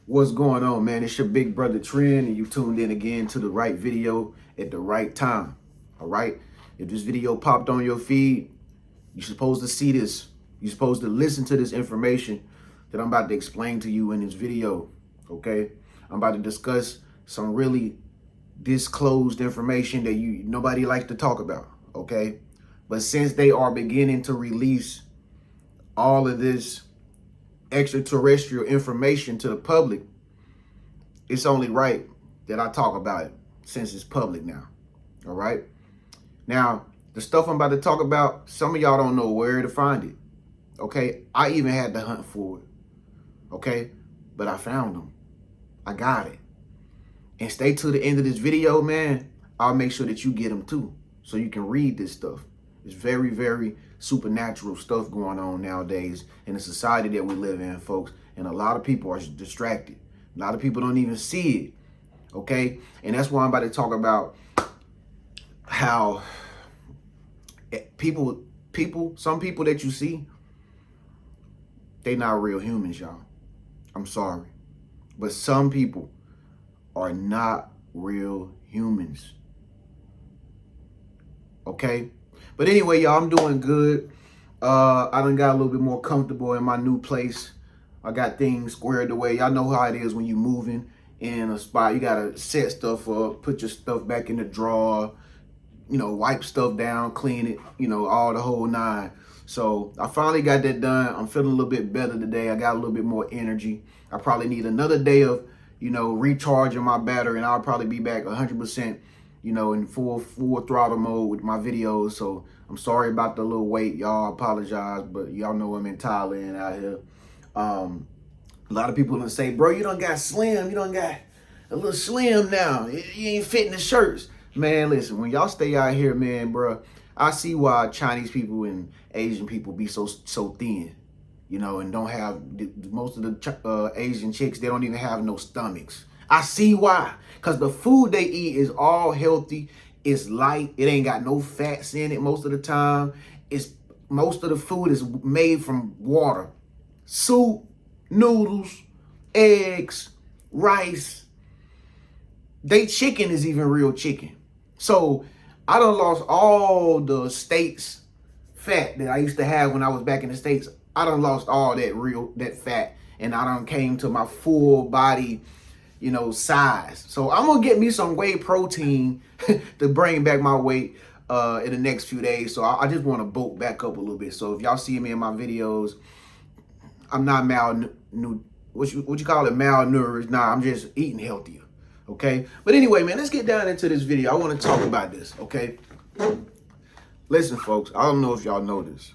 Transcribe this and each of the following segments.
What's going on, man? It's your big brother Tren, and you tuned in again to the right video at the right time. All right. If this video popped on your feed, you're supposed to see this. You're supposed to listen to this information that I'm about to explain to you in this video. Okay. I'm about to discuss some really disclosed information that nobody likes to talk about. Okay. But since they are beginning to release all of this extraterrestrial information to the public, it's only right that I talk about it since it's public now. All right. Now, the stuff I'm about to talk about, some of y'all don't know where to find it. Okay. I even had to hunt for it. Okay. But I found them. I got it. And stay to the end of this video, man. I'll make sure that you get them too, so you can read this stuff. It's very, very supernatural stuff going on nowadays in the society that we live in, folks. And a lot of people are distracted. A lot of people don't even see it. Okay. And that's why I'm about to talk about how some people that you see, they not real humans, y'all. I'm sorry. But some people are not real humans. Okay. But anyway, y'all, I'm doing good. I done got a little bit more comfortable in my new place. I got things squared away. Y'all know how it is when you moving in a spot. You got to set stuff up, put your stuff back in the drawer, wipe stuff down, clean it, all the whole nine. So I finally got that done. I'm feeling a little bit better today. I got a little bit more energy. I probably need another day of, recharging my battery, and I'll probably be back 100%, in full throttle mode with my videos. So I'm sorry about the little wait, y'all. I apologize, but y'all know I'm in Thailand out here. A lot of people gonna say, bro, you done got slim. You done got a little slim now. You ain't fitting the shirts. Man, listen, when y'all stay out here, man, bro, I see why Chinese people and Asian people be so thin, and don't have, most of the Asian chicks, they don't even have no stomachs. I see why. Because the food they eat is all healthy. It's light. It ain't got no fats in it most of the time. Most of the food is made from water. Soup, noodles, eggs, rice. They chicken is even real chicken. So I done lost all the States fat that I used to have when I was back in the States. I done lost all that fat, and I done came to my full body, size. So I'm gonna get me some whey protein to bring back my weight in the next few days. So I just want to bulk back up a little bit. So if y'all see me in my videos, I'm not what you call it, malnourished. Nah, I'm just eating healthier. Okay. But anyway, man, let's get down into this video. I want to talk about this. Okay. Listen, folks, I don't know if y'all know this.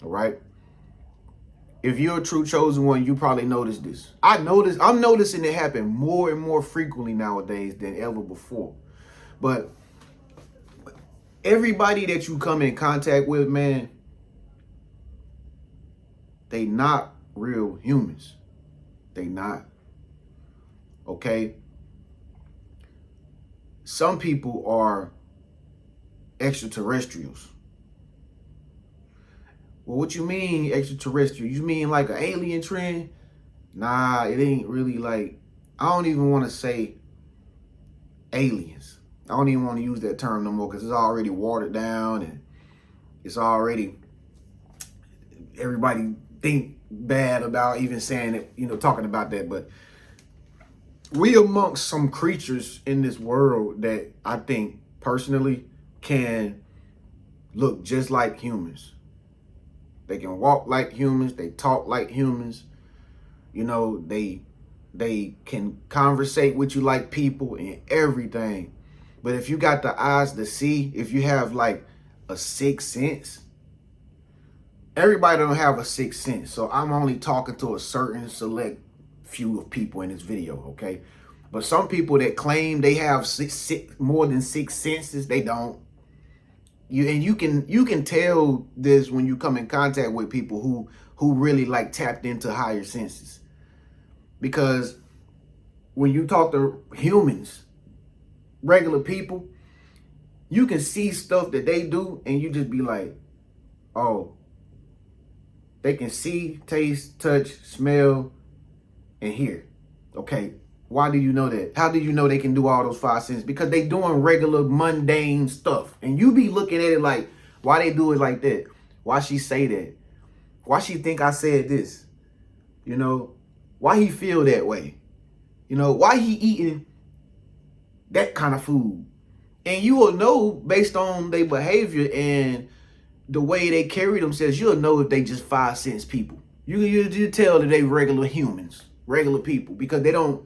All right. If you're a true chosen one, you probably noticed this. I'm noticing it happen more and more frequently nowadays than ever before. But everybody that you come in contact with, man, they not real humans. They not. Okay? Some people are extraterrestrials. Well, what you mean extraterrestrial? You mean like an alien trend? Nah, it ain't really like, I don't even want to say aliens. I don't even want to use that term no more because it's already watered down, and it's already, everybody think bad about even saying it, talking about that. But we amongst some creatures in this world that I think personally can look just like humans. They can walk like humans. They talk like humans. They can conversate with you like people and everything. But if you got the eyes to see, if you have like a sixth sense, everybody don't have a sixth sense. So I'm only talking to a certain select few of people in this video, okay? But some people that claim they have more than six senses, they don't. You can tell this when you come in contact with people who really like tapped into higher senses. Because when you talk to humans, regular people, you can see stuff that they do and you just be like, oh, they can see, taste, touch, smell, and hear. Okay, why do you know that? How do you know they can do all those 5 senses? Because they doing regular mundane stuff. And you be looking at it like, why they do it like that? Why she say that? Why she think I said this? You know, why he feel that way? You know, why he eating that kind of food? And you will know based on their behavior and the way they carry themselves, you'll know if they just 5 sense people. You tell that they regular humans, regular people, because they don't,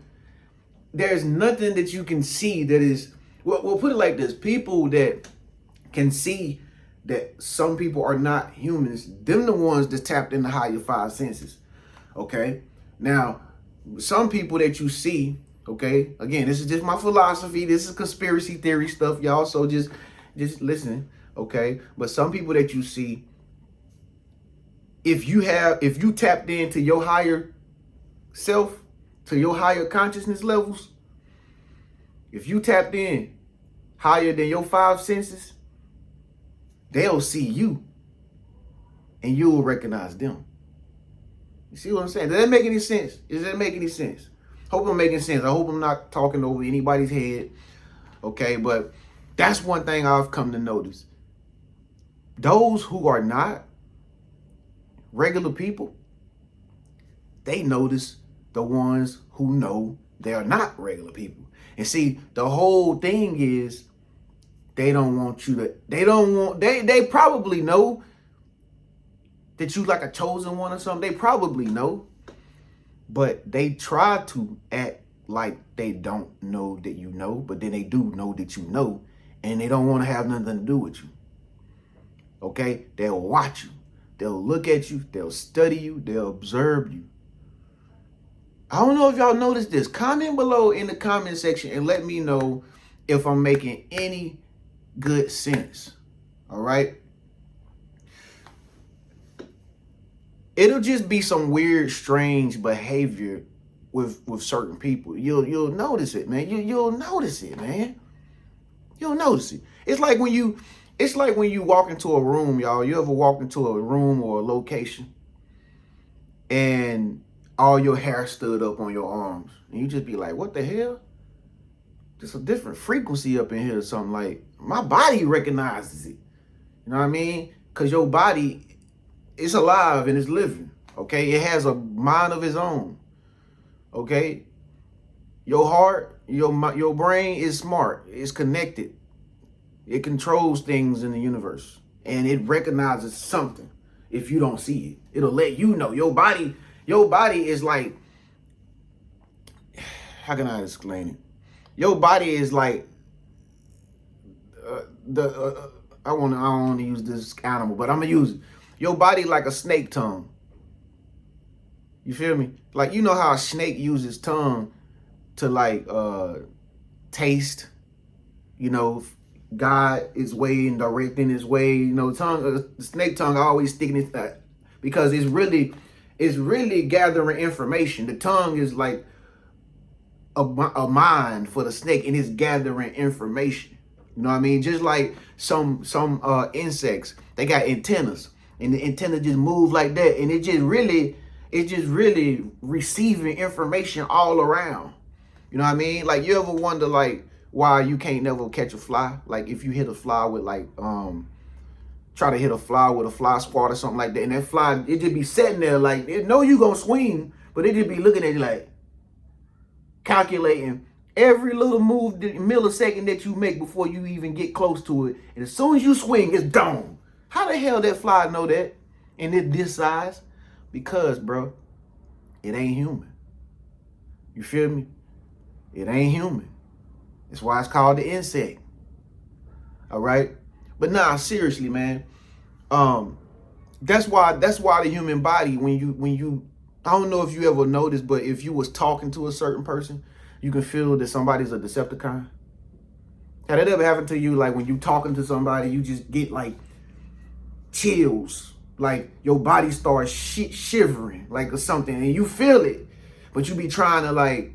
there's nothing that you can see that is, well, we'll put it like this. People that can see that some people are not humans, them the ones that tapped into higher 5 senses. Okay. Now, some people that you see, okay, again, this is just my philosophy. This is conspiracy theory stuff, y'all. So just listen, okay? But some people that you see, if you tapped into your higher self, to your higher consciousness levels, if you tapped in higher than your 5 senses, they'll see you and you'll recognize them. You see what I'm saying? Does that make any sense? Does that make any sense? Hope I'm making sense. I hope I'm not talking over anybody's head. Okay, but that's one thing I've come to notice. Those who are not regular people, they notice the ones who know they are not regular people. And see, the whole thing is they don't want you to, they probably know that you like a chosen one or something. They probably know, but they try to act like they don't know that you know, but then they do know that you know, and they don't want to have nothing to do with you. Okay? They'll watch you. They'll look at you. They'll study you. They'll observe you. I don't know if y'all noticed this. Comment below in the comment section and let me know if I'm making any good sense. All right? It'll just be some weird, strange behavior with certain people. You'll notice it, man. You'll notice it, man. You'll notice it. It's like when you walk into a room, y'all. You ever walk into a room or a location and all your hair stood up on your arms, and you just be like, what the hell? Just a different frequency up in here or something. Like, my body recognizes it. You know what I mean? Because your body, it's alive and it's living, okay? It has a mind of its own, okay? Your heart, your brain is smart. It's connected. It controls things in the universe, and it recognizes something. If you don't see it, it'll let you know. Your body is like, how can I explain it? Your body is like I don't want to use this animal, but I'm gonna use it. Your body like a snake tongue. You feel me? Like, you know how a snake uses tongue to like taste, you know, guide its way and directing its way. You know, the snake tongue always sticking its because it's really gathering information. The tongue is like a mind for the snake, and it's gathering information. You know what I mean? Just like some insects, they got antennas, and the antenna just move like that, and it's just really receiving information all around. You know what I mean? Like, you ever wonder like why you can't never catch a fly? Like, if you hit a fly with like try to hit a fly with a fly swat or something like that, and that fly, it just be sitting there like, it know you gonna swing, but it just be looking at you like calculating every little move, the millisecond that you make before you even get close to it. And as soon as you swing, it's gone. How the hell that fly know that? And it this size? Because, bro, it ain't human. You feel me? It ain't human. That's why it's called the insect. All right? But nah, seriously, man. That's why the human body, when you I don't know if you ever noticed, but if you was talking to a certain person, you can feel that somebody's a Decepticon. Had that ever happened to you? Like, when you talking to somebody, you just get like chills, like your body starts shivering, like, or something, and you feel it, but you be trying to like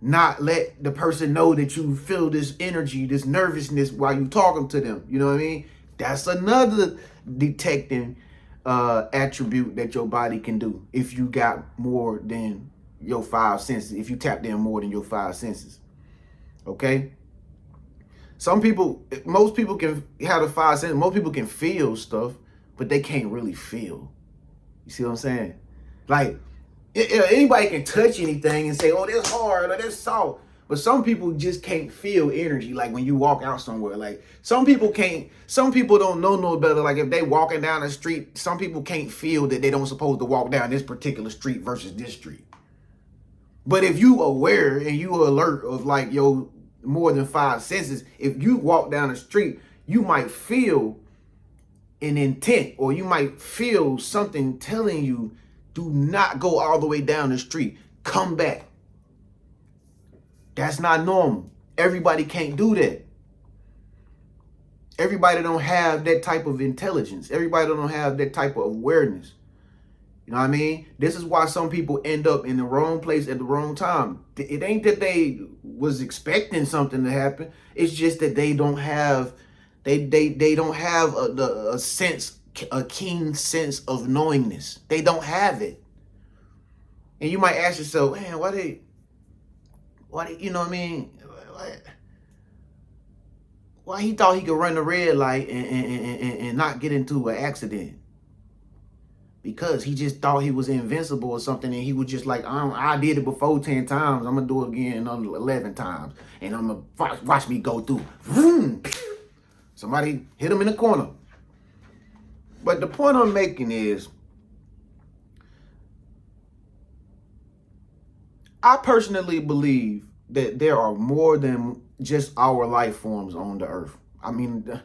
not let the person know that you feel this energy, this nervousness while you talking to them. You know what I mean? That's another detecting attribute that your body can do if you got more than your five senses, if you tapped in more than your five senses. Okay? Most people can have the five senses. Most people can feel stuff, but they can't really feel. You see what I'm saying? Like, anybody can touch anything and say, oh, that's hard or that's soft. But some people just can't feel energy. Like when you walk out somewhere, like some people don't know no better. Like if they walking down the street, some people can't feel that they don't supposed to walk down this particular street versus this street. But if you aware and you alert of like your more than five senses, if you walk down the street, you might feel an intent, or you might feel something telling you, do not go all the way down the street. Come back. That's not normal. Everybody can't do that. Everybody don't have that type of intelligence. Everybody don't have that type of awareness. You know what I mean? This is why some people end up in the wrong place at the wrong time. It ain't that they was expecting something to happen. It's just that they don't have a sense, a keen sense of knowingness. They don't have it. And you might ask yourself, man, why you know what I mean? Why he thought he could run the red light and not get into an accident? Because he just thought he was invincible or something, and he was just like, I did it before 10 times. I'm going to do it again 11 times. And I'm going to watch me go through. Vroom. Somebody hit him in the corner. But the point I'm making is, I personally believe that there are more than just our life forms on the earth. I mean,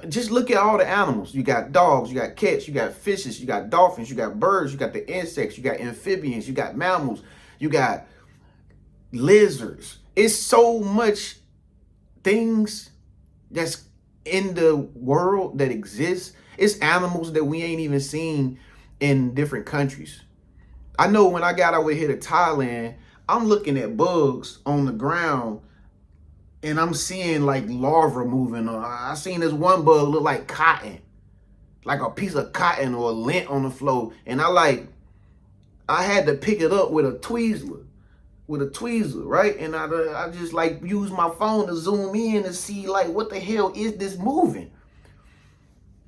just look at all the animals. You got dogs, you got cats, you got fishes, you got dolphins, you got birds, you got the insects, you got amphibians, you got mammals, you got lizards. It's so much things that's in the world that exists. It's animals that we ain't even seen in different countries. I know when I got over here to Thailand, I'm looking at bugs on the ground and I'm seeing like larvae moving. I seen this one bug look like cotton, like a piece of cotton or lint on the floor. And I had to pick it up with a tweezers, right? And I just like use my phone to zoom in and see like, what the hell is this moving?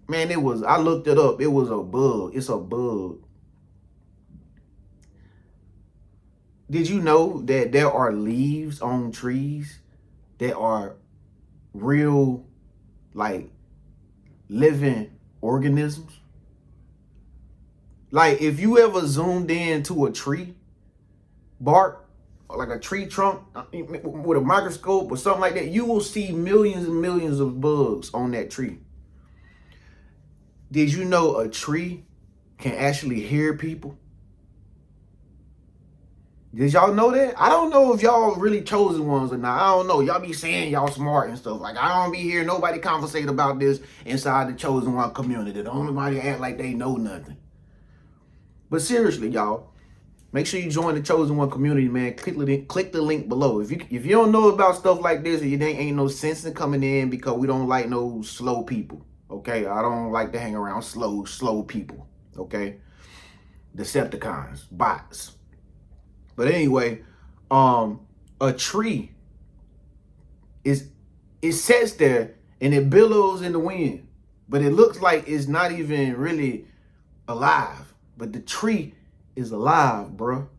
Man, I looked it up. It was a bug. It's a bug. Did you know that there are leaves on trees that are real, like, living organisms? Like, if you ever zoomed in to a tree bark, or like a tree trunk with a microscope or something like that, you will see millions and millions of bugs on that tree. Did you know a tree can actually hear people? Did y'all know that? I don't know if y'all really chosen ones or not. I don't know. Y'all be saying y'all smart and stuff. Like, I don't be hearing nobody conversate about this inside the chosen one community. Don't nobody act like they know nothing. But seriously, y'all, make sure you join the chosen one community, man. Click the link below. If you don't know about stuff like this, it ain't no sense in coming in, because we don't like no slow people. Okay? I don't like to hang around slow people. Okay? Decepticons, bots. But anyway, a tree it sits there and it billows in the wind, but it looks like it's not even really alive. But the tree is alive, bruh.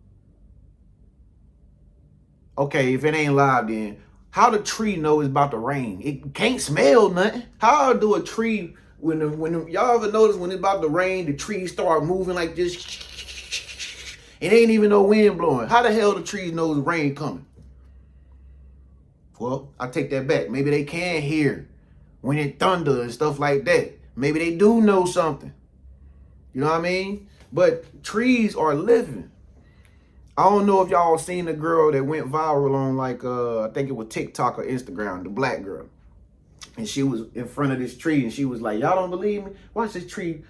Okay, if it ain't alive, then how the tree know it's about to rain? It can't smell nothing. How do a tree, when y'all ever notice when it's about to rain, the trees start moving like this? It ain't even no wind blowing. How the hell the trees know the rain coming? Well, I take that back. Maybe they can hear when it thunder and stuff like that. Maybe they do know something. You know what I mean? But trees are living. I don't know if y'all seen the girl that went viral on I think it was TikTok or Instagram, the black girl. And she was in front of this tree and she was like, y'all don't believe me? Watch this tree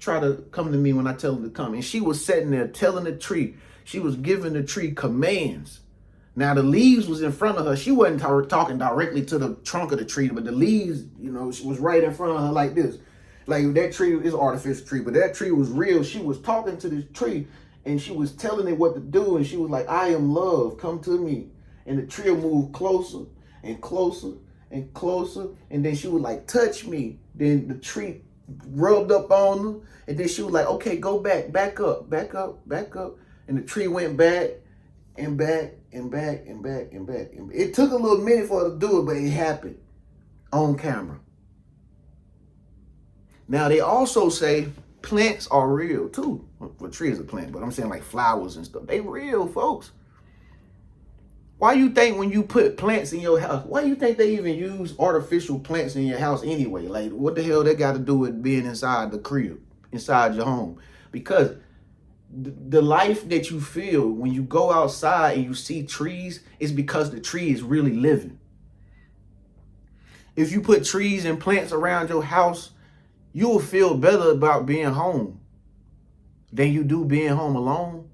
try to come to me when I tell her to come. And she was sitting there telling the tree, she was giving the tree commands. Now the leaves was in front of her. She wasn't talking directly to the trunk of the tree, but the leaves, she was right in front of her like this. Like that tree is an artificial tree, but that tree was real. She was talking to this tree and she was telling it what to do, and she was like, I am love, come to me. And the tree will move closer and closer and closer, and then she would like touch me. Then the tree rubbed up on her, and then she was like, okay, go back up, back up, back up. And the tree went back and back and back and back and back. It took a little minute for her to do it, but it happened on camera. Now, they also say plants are real too. Well, tree is a plant, but I'm saying like flowers and stuff. They real, folks. Why you think when you put plants in your house, why you think they even use artificial plants in your house anyway? Like, what the hell they got to do with being inside the crib, inside your home? Because the life that you feel when you go outside and you see trees is because the tree is really living. If you put trees and plants around your house, you will feel better about being home than you do being home alone.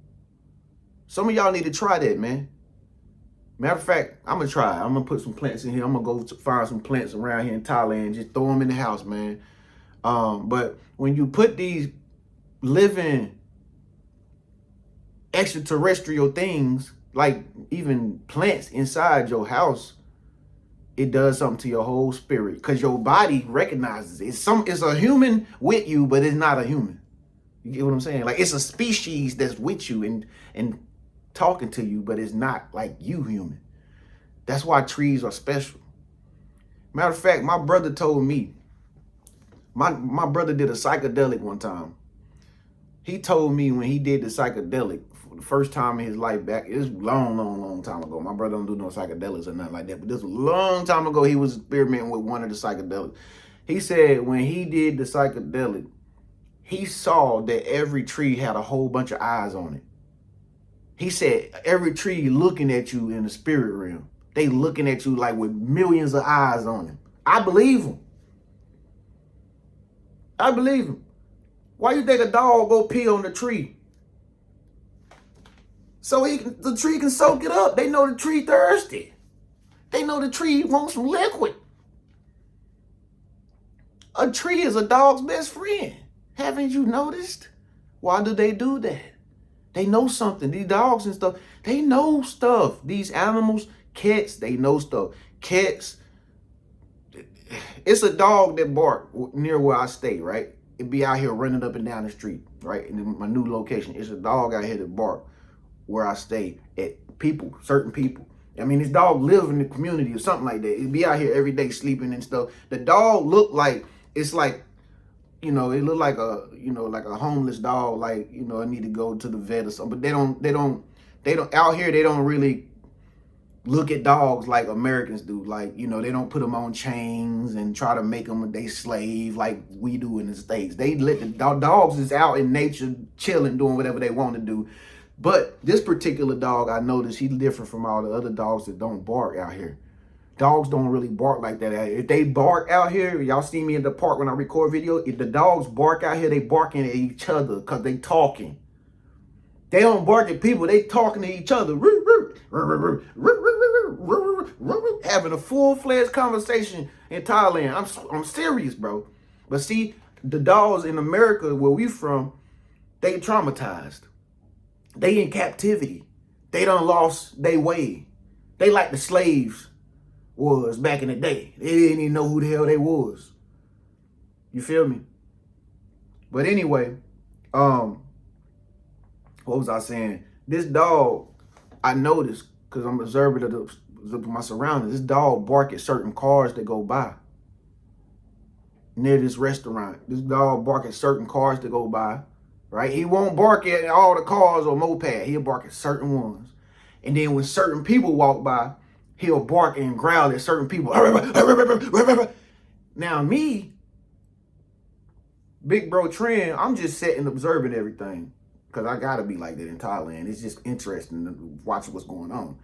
Some of y'all need to try that, man. Matter of fact, I'm going to try. I'm going to put some plants in here. I'm going to go find some plants around here in Thailand and just throw them in the house, man. But when you put these living extraterrestrial things, like even plants inside your house, it does something to your whole spirit because your body recognizes it. It's a human with you, but it's not a human. You get what I'm saying? Like, it's a species that's with you and talking to you, but it's not like you human. That's why trees are special. Matter of fact, my brother told me, my brother did a psychedelic one time. He told me when he did the psychedelic for the first time in his life back, it was long time ago. My brother don't do no psychedelics or nothing like that, but this was a long time ago. He was experimenting with one of the psychedelics. He said when he did the psychedelic, he saw that every tree had a whole bunch of eyes on it. He said every tree looking at you in the spirit realm. They looking at you like with millions of eyes on them. I believe him. I believe him. Why you think a dog go pee on the tree? So the tree can soak it up. They know the tree thirsty. They know the tree wants some liquid. A tree is a dog's best friend. Haven't you noticed? Why do they do that? They know something. These dogs and stuff, they know stuff. These animals, cats, they know stuff. Cats, it's a dog that bark near where I stay, right? It be out here running up and down the street, right? In my new location, it's a dog out here that bark where I stay at people, certain people. I mean, this dog live in the community or something like that. It be out here every day sleeping and stuff. The dog look like, it's like, you know, it look like a, you know, like a homeless dog, like, you know, I need to go to the vet or something. But they don't, out here, they don't really look at dogs like Americans do. Like, you know, they don't put them on chains and try to make them a slave like we do in the States. They let the dogs is out in nature, chilling, doing whatever they want to do. But this particular dog, I noticed he's different from all the other dogs that don't bark out here. Dogs don't really bark like that out here. If they bark out here, y'all see me in the park when I record video, if the dogs bark out here, they barking at each other because they talking. They don't bark at people, they talking to each other. Having a full-fledged conversation in Thailand. I'm serious, bro. But see, the dogs in America, where we from, they traumatized. They in captivity. They done lost their way. They like the slaves was back in the day. They didn't even know who the hell they was. You feel me? But anyway, what was I saying? This dog, I noticed, because I'm observant of my surroundings, this dog bark at certain cars that go by near this restaurant. This dog bark at certain cars that go by, right? He won't bark at all the cars or moped. He'll bark at certain ones. And then when certain people walk by, he'll bark and growl at certain people. Now me, Big Bro Tren, I'm just sitting and observing everything. Because I got to be like that in Thailand. It's just interesting to watch what's going on.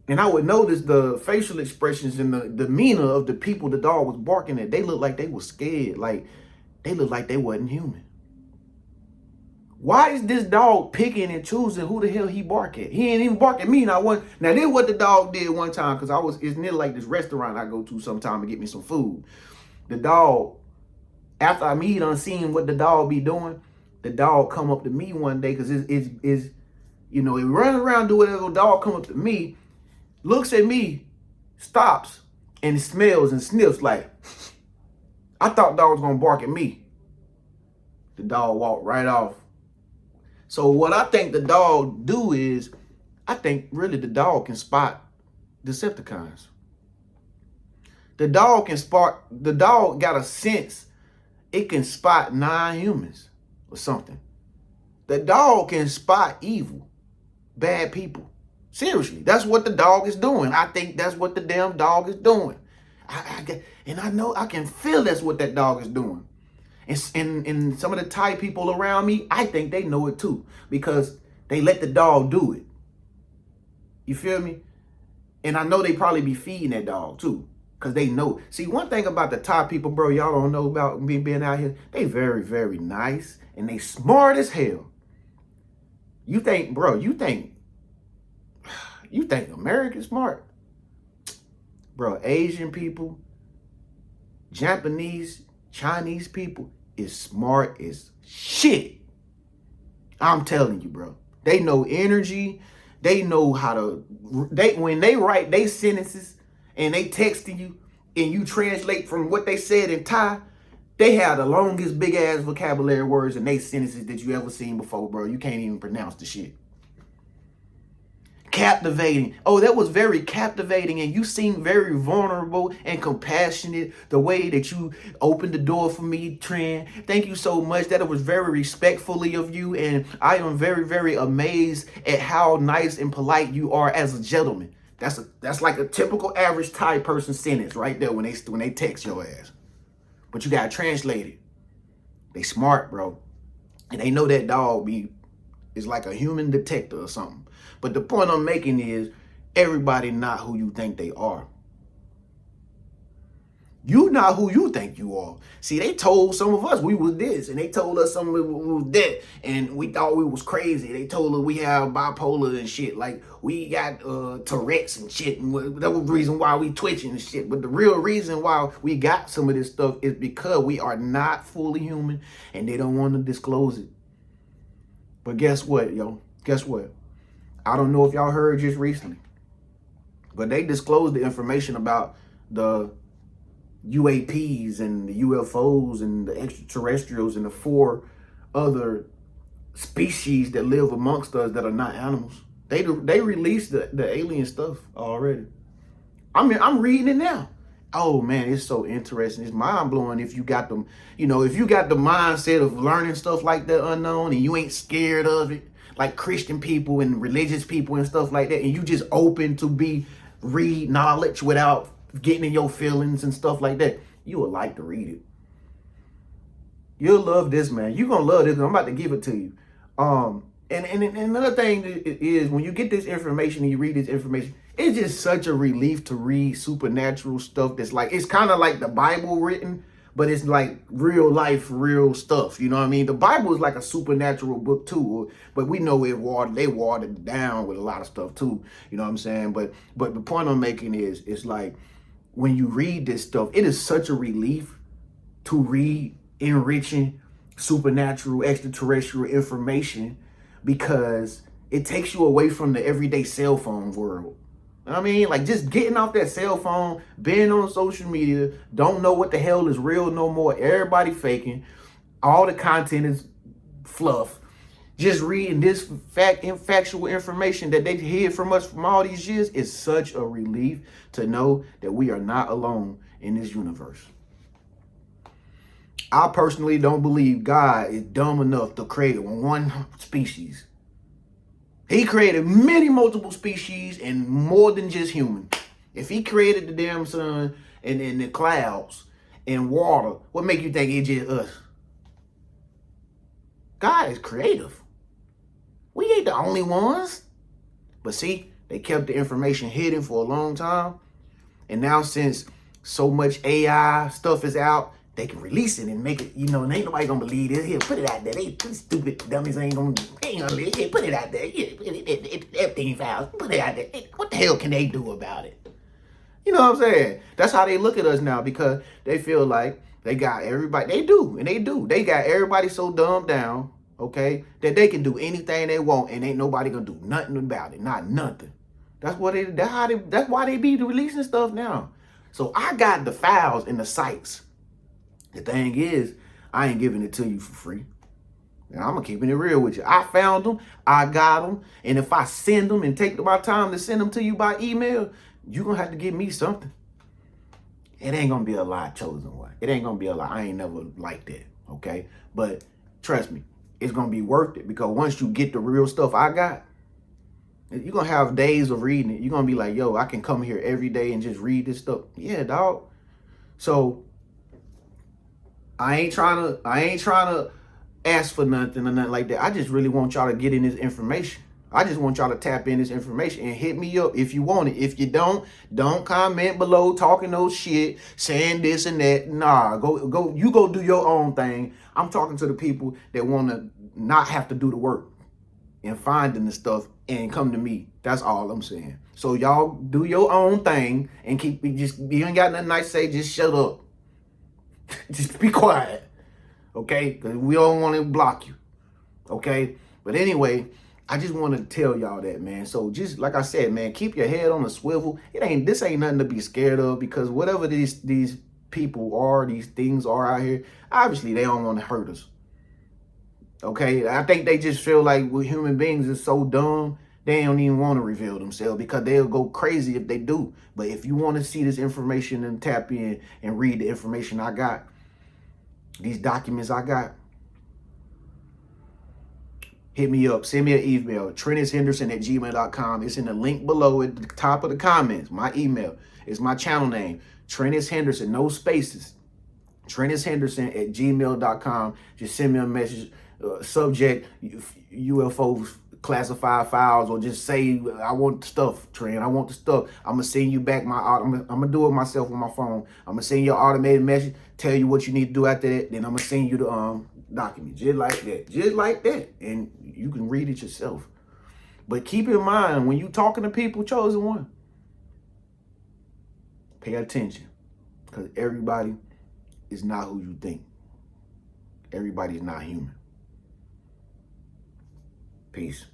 And I would notice the facial expressions and the demeanor of the people the dog was barking at. They looked like they were scared. Like, they looked like they wasn't human. Why is this dog picking and choosing who the hell he bark at? He ain't even bark at me. Now this is what the dog did one time, because it's near like this restaurant I go to sometime to get me some food. The dog, after I done seen what the dog be doing, the dog come up to me one day because it's you know, he runs around, do whatever. The dog come up to me, looks at me, stops, and smells and sniffs like, I thought dog was gonna bark at me. The dog walked right off. So what I think the dog do is, I think really the dog can spot Decepticons. The dog got a sense, it can spot non-humans or something. The dog can spot evil, bad people. Seriously, that's what the dog is doing. I think that's what the damn dog is doing. And I know I can feel that's what that dog is doing. And some of the Thai people around me, I think they know it too because they let the dog do it. You feel me? And I know they probably be feeding that dog too because they know. See, one thing about the Thai people, bro, y'all don't know about me being out here. They very, very nice and they smart as hell. You think, bro, you think America's smart? Bro, Asian people, Japanese, Chinese people is smart as shit. I'm telling you, bro. They know energy. They know how to, when they write their sentences and they texting you and you translate from what they said in Thai, they have the longest big ass vocabulary words in their sentences that you ever seen before, bro. You can't even pronounce the shit. Captivating. Oh, that was very captivating, and you seem very vulnerable and compassionate. The way that you opened the door for me, Tren. Thank you so much. That it was very respectfully of you, and I am very, very amazed at how nice and polite you are as a gentleman. That's like a typical average Thai person sentence right there when they text your ass. But you gotta translate it. They smart, bro, and they know that dog is like a human detector or something. But the point I'm making is everybody not who you think they are. You not who you think you are. See, they told some of us we was this, and they told us some of we was that, and we thought we was crazy. They told us we have bipolar and shit, like we got Tourette's and shit, and that was the reason why we twitching and shit. But the real reason why we got some of this stuff is because we are not fully human, and they don't want to disclose it. But guess what, yo? Guess what? I don't know if y'all heard just recently, but they disclosed the information about the UAPs and the UFOs and the extraterrestrials and the 4 other species that live amongst us that are not animals. They released the alien stuff already. I mean, I'm reading it now. Oh man, it's so interesting. It's mind blowing if you got them, if you got the mindset of learning stuff like that unknown and you ain't scared of it, like Christian people and religious people and stuff like that, and you just open to read knowledge without getting in your feelings and stuff like that, you would like to read it. You'll love this, man. You're gonna love this. I'm about to give it to you. And another thing is when you get this information and you read this information, it's just such a relief to read supernatural stuff that's like, it's kind of like the Bible written, but it's like real life, real stuff. You know what I mean? The Bible is like a supernatural book too, but we know they watered it down with a lot of stuff too. You know what I'm saying? But the point I'm making is, it's like when you read this stuff, it is such a relief to read enriching supernatural extraterrestrial information because it takes you away from the everyday cell phone world. I mean, like just getting off that cell phone, being on social media, don't know what the hell is real no more. Everybody faking. All the content is fluff. Just reading this factual information that they hid from us from all these years is such a relief to know that we are not alone in this universe. I personally don't believe God is dumb enough to create one species. He created many multiple species and more than just human. If he created the damn sun and the clouds and water, what make you think it's just us? God is creative. We ain't the only ones. But see, they kept the information hidden for a long time. And now since so much AI stuff is out, they can release it and make it, and ain't nobody gonna believe this. Here, put it out there. They stupid dummies ain't gonna believe it. Put it out there. Everything files. Put it out there. What the hell can they do about it? You know what I'm saying? That's how they look at us now because they feel like they got everybody. They do. They got everybody so dumbed down okay? That they can do anything they want and ain't nobody gonna do nothing about it, not nothing. That's why they be releasing stuff now. So I got the files and the sites. The thing is, I ain't giving it to you for free. And I'm keeping it real with you. I found them, I got them, and if I send them and take my time to send them to you by email, you're gonna have to give me something. It ain't gonna be a lot, chosen one. It ain't gonna be a lot. I ain't never like that, okay? But trust me, it's gonna be worth it, because once you get the real stuff I got, you're gonna have days of reading it. You're gonna be like, yo, I can come here every day and just read this stuff. Yeah, dog. So I ain't trying to ask for nothing or nothing like that. I just really want y'all to get in this information. I just want y'all to tap in this information and hit me up if you want it. If you don't comment below talking no shit, saying this and that. Nah, you go do your own thing. I'm talking to the people that want to not have to do the work and finding the stuff and come to me. That's all I'm saying. So y'all do your own thing and you ain't got nothing nice to say, just shut up. Just be quiet. Okay? Because we don't want to block you. Okay? But anyway, I just want to tell y'all that, man. So just like I said, man, keep your head on a swivel. This ain't nothing to be scared of, because whatever these people are, these things are out here, obviously they don't want to hurt us. Okay? I think they just feel like we human beings is so dumb, they don't even want to reveal themselves, because they'll go crazy if they do. But if you want to see this information and tap in and read the information I got, these documents I got, hit me up. Send me an email, Treniushenderson@gmail.com. It's in the link below at the top of the comments. My email is my channel name, Treniushenderson, no spaces. Treniushenderson@gmail.com. Just send me a message, subject UFO classified files, or just say, I want the stuff, Tren. I want the stuff. I'm going to send you back I'm going to do it myself on my phone. I'm going to send you an automated message, tell you what you need to do after that. Then I'm going to send you the document, just like that. Just like that. And you can read it yourself. But keep in mind, when you talking to people, chosen one, pay attention, because everybody is not who you think. Everybody is not human. Peace.